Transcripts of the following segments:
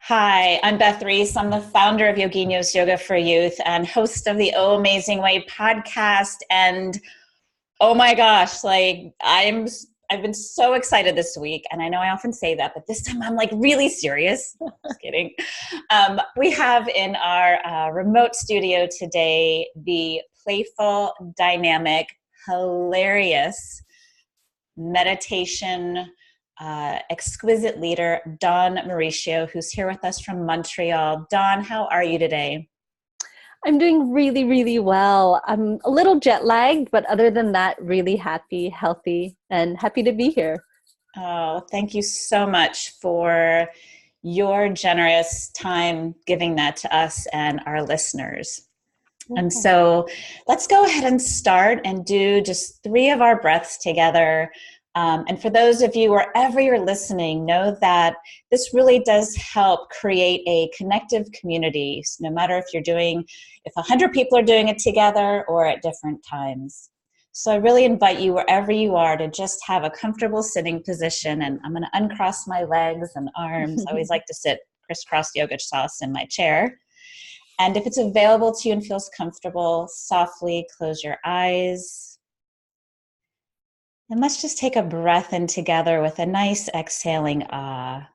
Hi, I'm Beth Reese. I'm the founder of Yoginios Yoga for Youth and host of the OHMazing Way podcast. And oh my gosh, I've been so excited this week. And I know I often say that, but this time I'm like really serious. Just kidding. We have in our remote studio today the playful, dynamic, hilarious meditation exquisite leader, Dawn Mauricio, who's here with us from Montreal. Dawn, how are you today? I'm doing really, really well. I'm a little jet lagged, but other than that, really happy, healthy, and happy to be here. Oh, thank you so much for your generous time giving that to us and our listeners. And so let's go ahead and start and do just 3 of our breaths together. And for those of you, wherever you're listening, know that this really does help create a connective community, no matter if 100 people are doing it together or at different times. So I really invite you, wherever you are, to just have a comfortable sitting position. And I'm going to uncross my legs and arms. I always like to sit crisscross yoga sauce in my chair. And if it's available to you and feels comfortable, softly close your eyes. And let's just take a breath in together with a nice exhaling ah.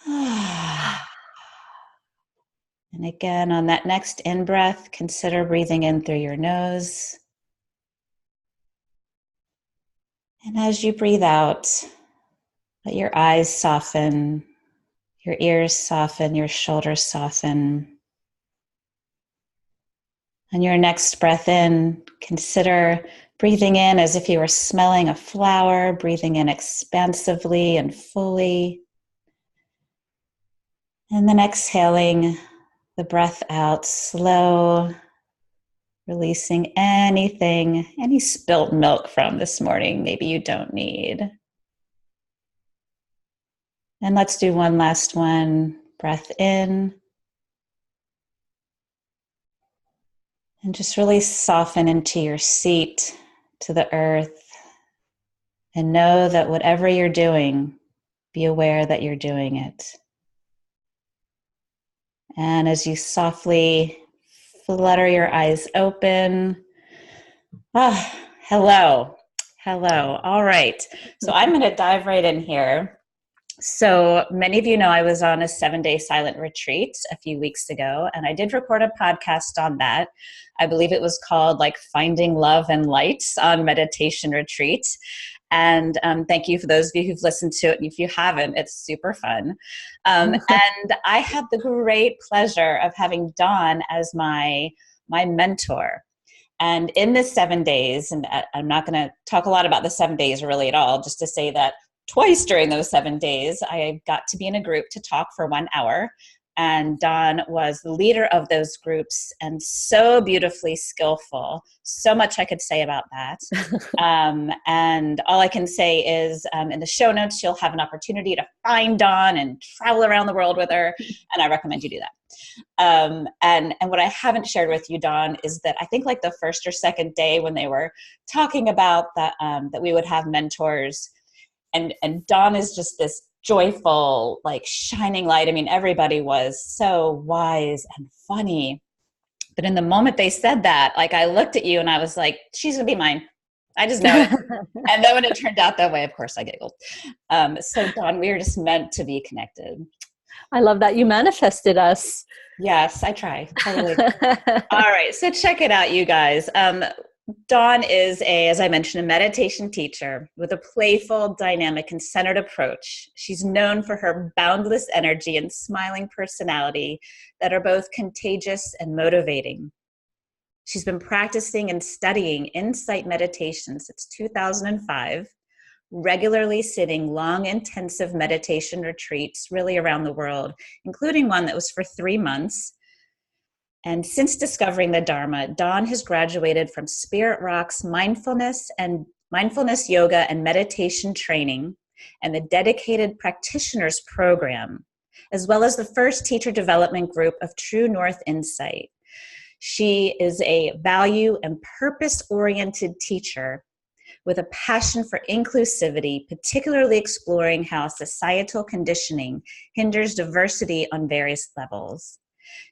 And again, on that next in-breath, consider breathing in through your nose. And as you breathe out, let your eyes soften, your ears soften, your shoulders soften. On your next breath in, consider breathing in as if you were smelling a flower, breathing in expansively and fully. And then exhaling the breath out slow, releasing any spilt milk from this morning maybe you don't need. And let's do one last one. Breath in. And just really soften into your seat, to the earth. And know that whatever you're doing, be aware that you're doing it. And as you softly flutter your eyes open, hello. All right. So I'm going to dive right in here. So many of you know I was on a 7-day silent retreat a few weeks ago, and I did record a podcast on that. I believe it was called Finding Love and Light on Meditation Retreat. And thank you for those of you who've listened to it. And if you haven't, it's super fun. And I had the great pleasure of having Dawn as my mentor. And in the 7 days, and I'm not going to talk a lot about the 7 days really at all, just to say that twice during those 7 days, I got to be in a group to talk for 1 hour. And Dawn was the leader of those groups and so beautifully skillful. So much I could say about that. And all I can say is in the show notes, you'll have an opportunity to find Dawn and travel around the world with her. And I recommend you do that. And what I haven't shared with you, Dawn, is that I think the first or second day when they were talking about that we would have mentors, and Dawn is just this joyful, shining light. I mean, everybody was so wise and funny. But in the moment they said that, I looked at you and I was like, she's going to be mine. I just know it. And then when it turned out that way, of course I giggled. So Dawn, we are just meant to be connected. I love that you manifested us. Yes, I try. Totally. All right. So check it out, you guys. Dawn is as I mentioned, a meditation teacher with a playful, dynamic, and centered approach. She's known for her boundless energy and smiling personality that are both contagious and motivating. She's been practicing and studying insight meditation since 2005, regularly sitting long, intensive meditation retreats really around the world, including one that was for 3 months. And since discovering the Dharma, Dawn has graduated from Spirit Rock's mindfulness yoga and meditation training and the dedicated practitioners program, as well as the first teacher development group of True North Insight. She is a value and purpose-oriented teacher with a passion for inclusivity, particularly exploring how societal conditioning hinders diversity on various levels.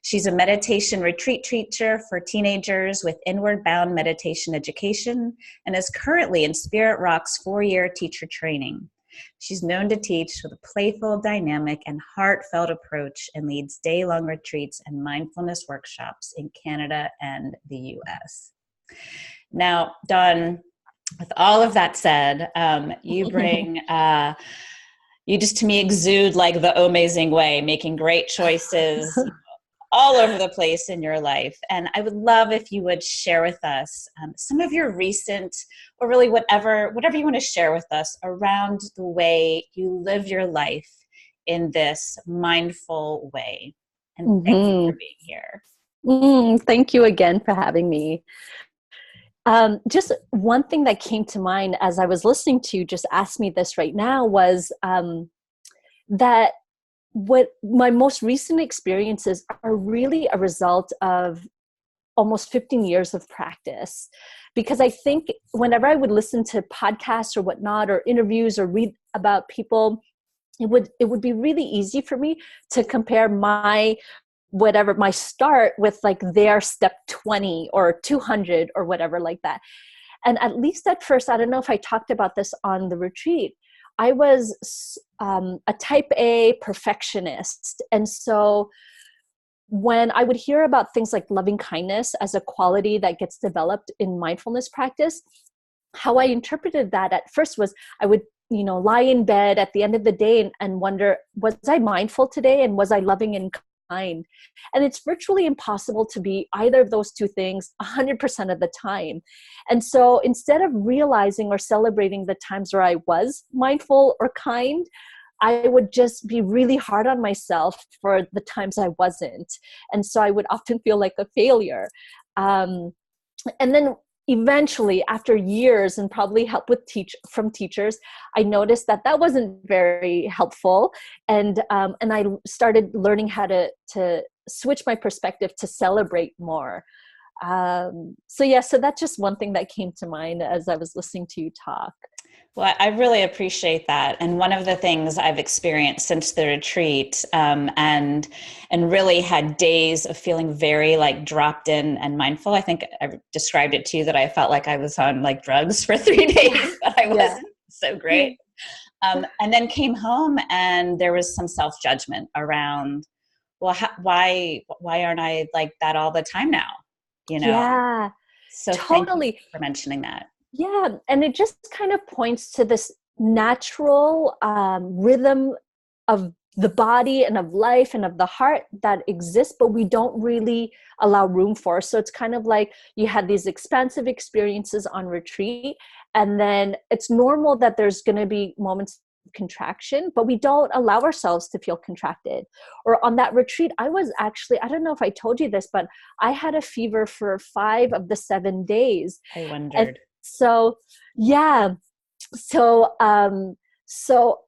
She's a meditation retreat teacher for teenagers with Inward Bound meditation education and is currently in Spirit Rock's 4-year teacher training. She's known to teach with a playful, dynamic, and heartfelt approach and leads day-long retreats and mindfulness workshops in Canada and the US. Now, Dawn, with all of that said, you bring, you just to me exude like the OHMazing way, making great choices all over the place in your life. And I would love if you would share with us some of your recent, or really whatever you want to share with us around the way you live your life in this mindful way. And thank you for being here. Thank you again for having me. Just one thing that came to mind as I was listening to you just ask me this right now was that what my most recent experiences are really a result of almost 15 years of practice. Because I think whenever I would listen to podcasts or whatnot, or interviews or read about people, it would be really easy for me to compare my start with like their step 20 or 200 or whatever like that. And at least at first, I don't know if I talked about this on the retreat, I was a type A perfectionist. And so when I would hear about things like loving kindness as a quality that gets developed in mindfulness practice, how I interpreted that at first was I would, lie in bed at the end of the day and wonder, was I mindful today? And was I loving and kind? And it's virtually impossible to be either of those two things 100% of the time. And so instead of realizing or celebrating the times where I was mindful or kind, I would just be really hard on myself for the times I wasn't. And so I would often feel like a failure. And then eventually, after years and probably help from teachers, I noticed that wasn't very helpful. And I started learning how to switch my perspective to celebrate more. So that's just one thing that came to mind as I was listening to you talk. Well, I really appreciate that. And one of the things I've experienced since the retreat, and really had days of feeling very like dropped in and mindful. I think I described it to you that I felt like I was on like drugs for 3 days, but I wasn't. So great. And then came home and there was some self-judgment around, well, why aren't I like that all the time now? Yeah, so totally. Thank you for mentioning that. Yeah. And it just kind of points to this natural rhythm of the body and of life and of the heart that exists, but we don't really allow room for. So it's kind of like you had these expansive experiences on retreat, and then it's normal that there's going to be moments of contraction, but we don't allow ourselves to feel contracted. Or on that retreat, I was actually, I don't know if I told you this, but I had a fever for 5 of the 7 days. I wondered. And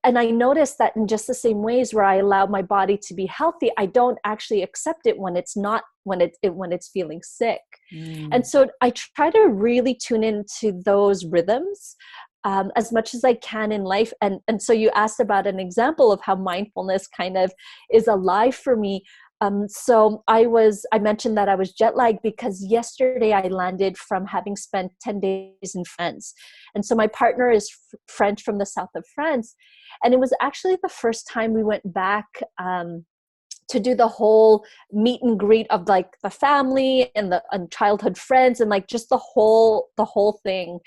and I noticed that in just the same ways where I allow my body to be healthy, I don't actually accept it when it's not, when it's feeling sick. And so I try to really tune into those rhythms as much as I can in life. And so you asked about an example of how mindfulness kind of is alive for me. So I mentioned that I was jet lagged because yesterday I landed from having spent 10 days in France. And so my partner is French, from the south of France. And it was actually the first time we went back to do the whole meet and greet of like the family and childhood friends and like just the whole thing.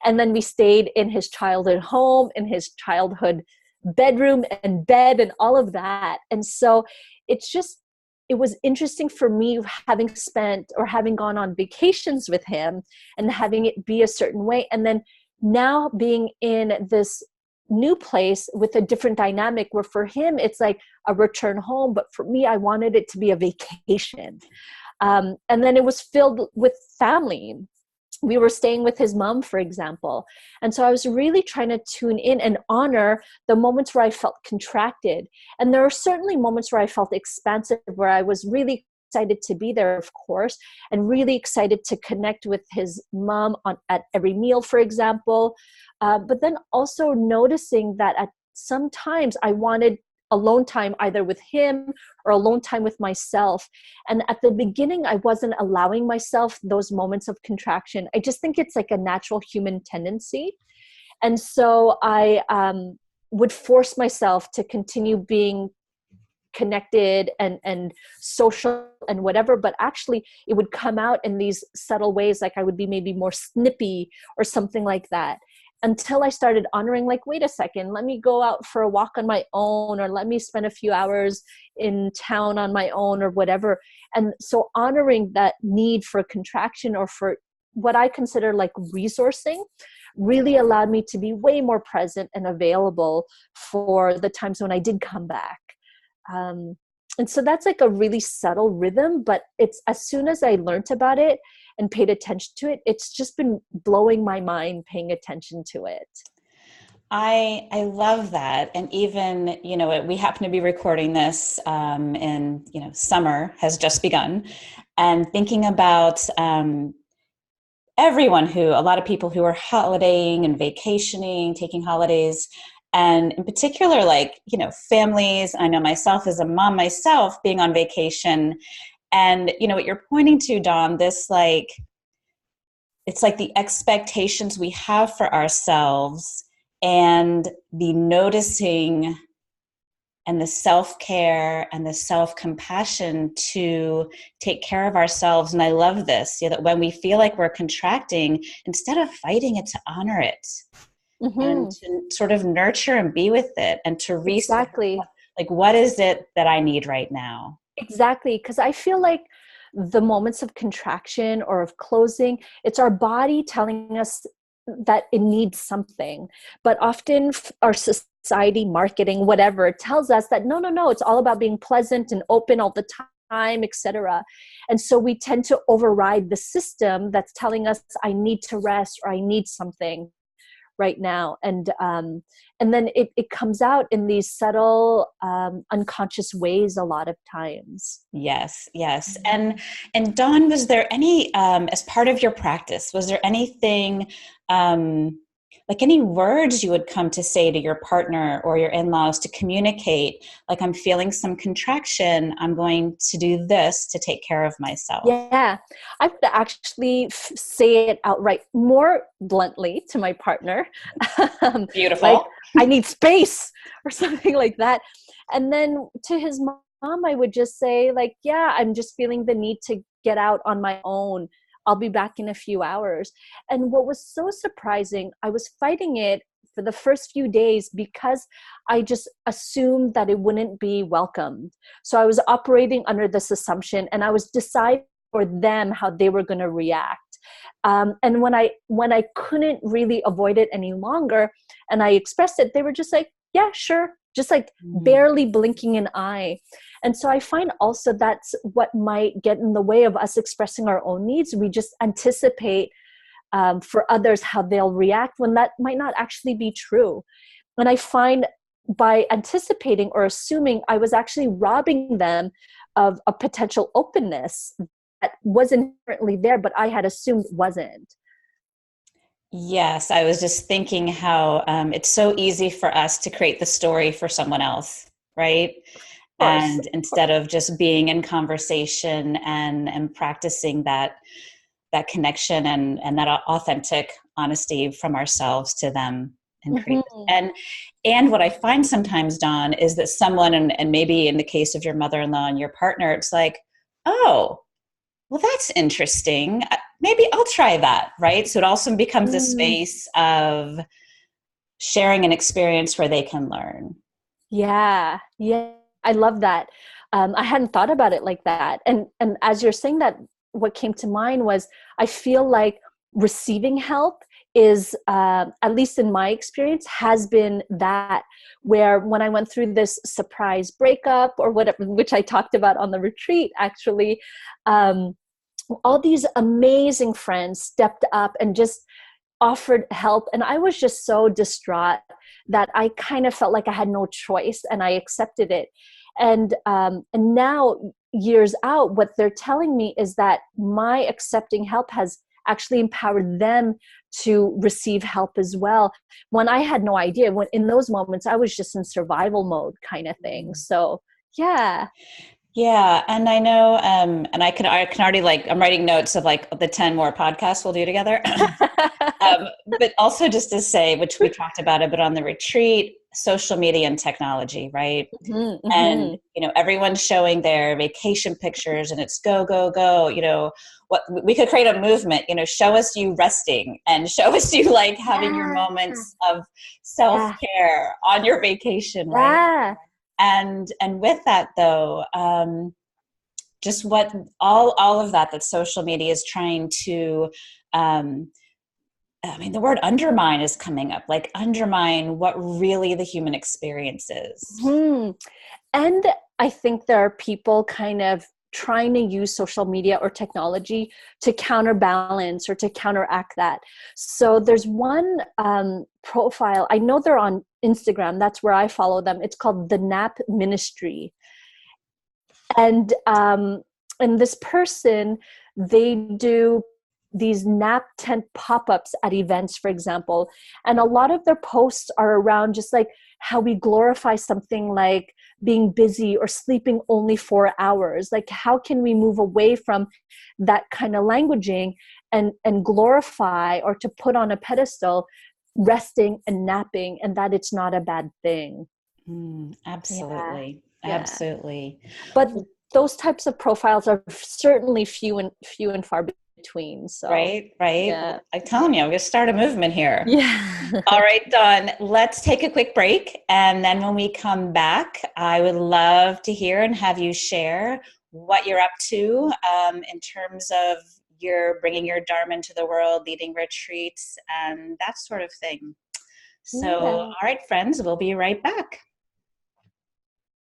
And then we stayed in his childhood home, in his childhood bedroom and bed and all of that. And so it was interesting for me having gone on vacations with him and having it be a certain way. And then now being in this new place with a different dynamic where for him, it's like a return home. But for me, I wanted it to be a vacation. And then it was filled with family. We were staying with his mom, for example. And so I was really trying to tune in and honor the moments where I felt contracted. And there are certainly moments where I felt expansive, where I was really excited to be there, of course, and really excited to connect with his mom at every meal, for example. But then also noticing that at sometimes I wanted alone time either with him or alone time with myself. And at the beginning, I wasn't allowing myself those moments of contraction. I just think it's like a natural human tendency. And so I would force myself to continue being connected and social and whatever, but actually it would come out in these subtle ways, like I would be maybe more snippy or something like that, until I started honoring, like, wait a second, let me go out for a walk on my own, or let me spend a few hours in town on my own, or whatever. And so honoring that need for contraction, or for what I consider like resourcing, really allowed me to be way more present and available for the times when I did come back. And so that's like a really subtle rhythm, but it's, as soon as I learned about it and paid attention to it, it's just been blowing my mind paying attention to it. I love that. And even, we happen to be recording this and, summer has just begun, and thinking about everyone a lot of people who are holidaying and vacationing, taking holidays. And in particular, families, I know myself as a mom myself being on vacation, and what you're pointing to, Dawn, this it's like the expectations we have for ourselves, and the noticing and the self-care and the self-compassion to take care of ourselves. And I love this, that when we feel like we're contracting, instead of fighting it, to honor it. Mm-hmm. And to sort of nurture and be with it, and to reset, exactly, like, what is it that I need right now? Exactly. Because I feel like the moments of contraction or of closing, it's our body telling us that it needs something. But often our society, marketing, whatever, tells us that no, it's all about being pleasant and open all the time, etc. And so we tend to override the system that's telling us, I need to rest, or I need something right now. And then it comes out in these subtle, unconscious ways a lot of times. Yes. And Dawn, was there any, as part of your practice, was there anything, like any words you would come to say to your partner or your in-laws to communicate, like, I'm feeling some contraction, I'm going to do this to take care of myself? Yeah, I would actually say it outright, more bluntly, to my partner. Beautiful. Like, I need space, or something like that. And then to his mom, I would just say, like, yeah, I'm just feeling the need to get out on my own. I'll be back in a few hours. And what was so surprising, I was fighting it for the first few days because I just assumed that it wouldn't be welcomed. So I was operating under this assumption, and I was deciding for them how they were going to react. And when I couldn't really avoid it any longer, and I expressed it, they were just like, yeah, sure. Just like barely blinking an eye. And so I find also that's what might get in the way of us expressing our own needs. We just anticipate for others how they'll react, when that might not actually be true. And I find by anticipating or assuming, I was actually robbing them of a potential openness that was inherently there, but I had assumed wasn't. Yes, I was just thinking how it's so easy for us to create the story for someone else, right? And instead of just being in conversation and practicing that connection and that authentic honesty from ourselves to them, and create and what I find sometimes, Dawn, is that someone, and maybe in the case of your mother-in-law and your partner, it's like, oh, well, that's interesting. Maybe I'll try that, right? So it also becomes a space of sharing an experience where they can learn. Yeah. I love that. I hadn't thought about it like that. And as you're saying that, what came to mind was, I feel like receiving help is, at least in my experience, has been that, where when I went through this surprise breakup or whatever, which I talked about on the retreat, actually, all these amazing friends stepped up and just offered help. And I was just so distraught that I kind of felt like I had no choice, and I accepted it. And now, years out, what they're telling me is that my accepting help has actually empowered them to receive help as well. When I had no idea, when in those moments, I was just in survival mode kind of thing. So yeah. Yeah, and I know, and I can already, like, I'm writing notes of like the 10 more podcasts we'll do together. But also just to say, which we talked about a bit on the retreat, social media and technology, right? Mm-hmm, And, mm-hmm. everyone's showing their vacation pictures and it's go, go, go, what we could create a movement, show us you resting and show us you like having your Yeah. moments of Yeah. self-care on your vacation, right? Yeah. And with that though, just what all of that social media is trying to, I mean, the word undermine is coming up, like undermine what really the human experience is. Hmm. And I think there are people kind of trying to use social media or technology to counterbalance or to counteract that. So there's one profile, I know they're on Instagram, that's where I follow them. It's called The Nap Ministry. And this person, they do these nap tent pop-ups at events, for example, and a lot of their posts are around just like how we glorify something like being busy or sleeping only 4 hours. Like, how can we move away from that kind of languaging and glorify or to put on a pedestal resting and napping, and that it's not a bad thing. Yeah. Absolutely. Yeah. Absolutely. But those types of profiles are certainly few and far between. So Right, right. yeah. Well, I'm telling you, I'm going to start a movement here. Yeah. All right, Dawn, let's take a quick break. And then when we come back, I would love to hear and have you share what you're up to in terms of your bringing your Dharma into the world, leading retreats, and that sort of thing. So, Yeah. all right, friends, we'll be right back.